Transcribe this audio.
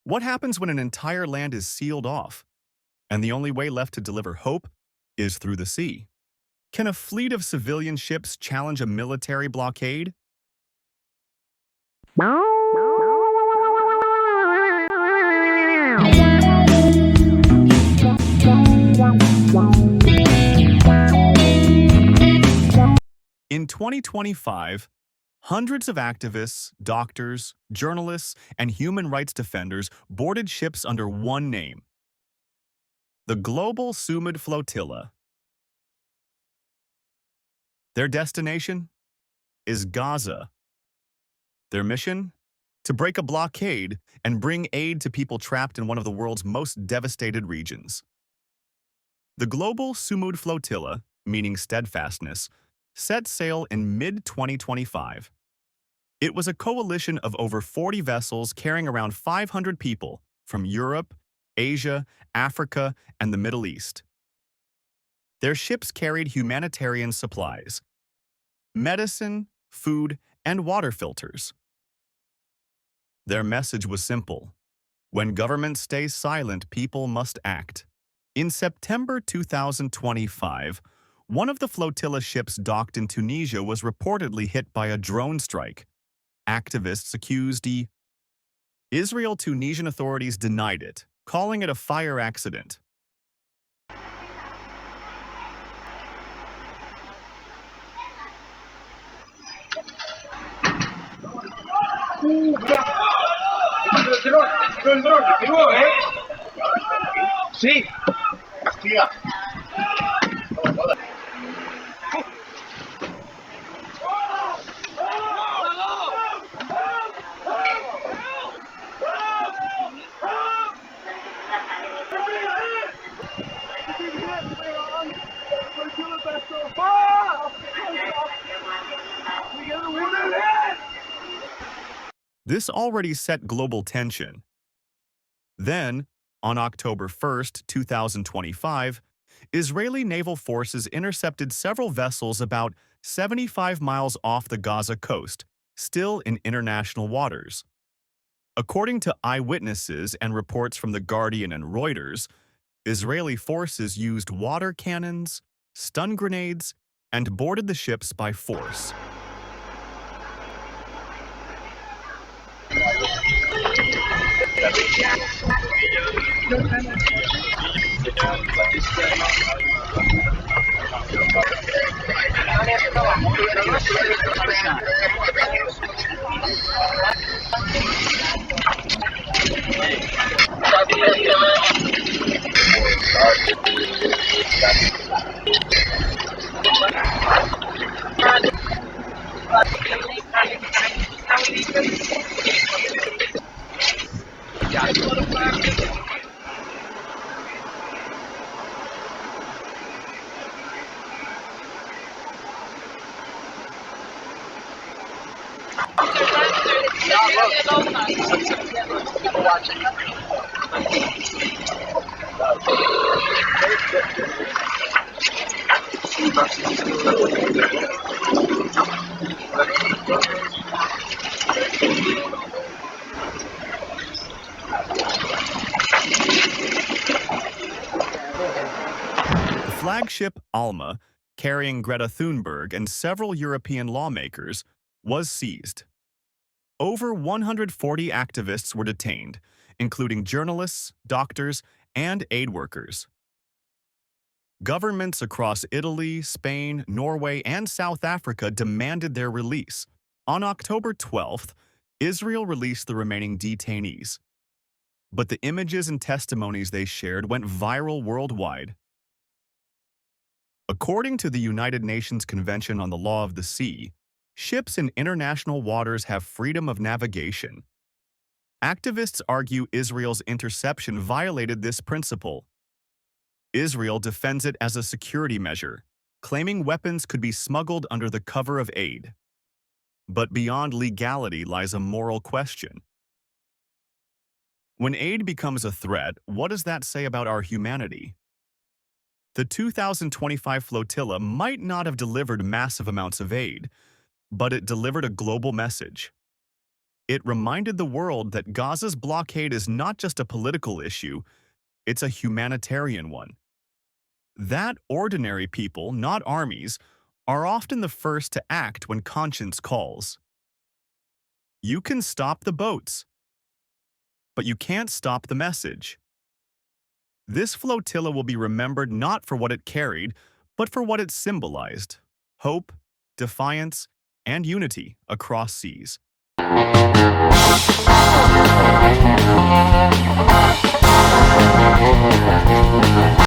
What happens when an entire land is sealed off, and the only way left to deliver hope is through the sea? Can a fleet of civilian ships challenge a military blockade? In 2025, hundreds of activists, doctors, journalists, and human rights defenders boarded ships under one name, the Global Sumud Flotilla. Their destination is Gaza. Their mission? To break a blockade and bring aid to people trapped in one of the world's most devastated regions. The Global Sumud Flotilla, meaning steadfastness, set sail in mid-2025. It was a coalition of over 40 vessels carrying around 500 people from Europe, Asia, Africa, and the Middle East. Their ships carried humanitarian supplies, medicine, food, and water filters. Their message was simple: when government stays silent, people must act. In September 2025, one of the flotilla ships docked in Tunisia was reportedly hit by a drone strike. Activists accused the Israel-Tunisian authorities denied it, calling it a fire accident. Sí, tía. This already set global tension. Then, on October 1st, 2025, Israeli naval forces intercepted several vessels about 75 miles off the Gaza coast, still in international waters. According to eyewitnesses and reports from The Guardian and Reuters, Israeli forces used water cannons, stun grenades, and boarded the ships by force. The flagship Alma, carrying Greta Thunberg and several European lawmakers, was seized. Over 140 activists were detained, including journalists, doctors, and aid workers. Governments across Italy, Spain, Norway, and South Africa demanded their release. On October 12th, Israel released the remaining detainees. But the images and testimonies they shared went viral worldwide. According to the United Nations Convention on the Law of the Sea, ships in international waters have freedom of navigation. Activists argue Israel's interception violated this principle. Israel defends it as a security measure, claiming weapons could be smuggled under the cover of aid. But beyond legality lies a moral question. When aid becomes a threat, what does that say about our humanity? The 2025 flotilla might not have delivered massive amounts of aid, but it delivered a global message. It reminded the world that Gaza's blockade is not just a political issue, it's a humanitarian one. That ordinary people, not armies, are often the first to act when conscience calls. You can stop the boats, but you can't stop the message. This flotilla will be remembered not for what it carried, but for what it symbolized: hope, defiance, and unity across seas.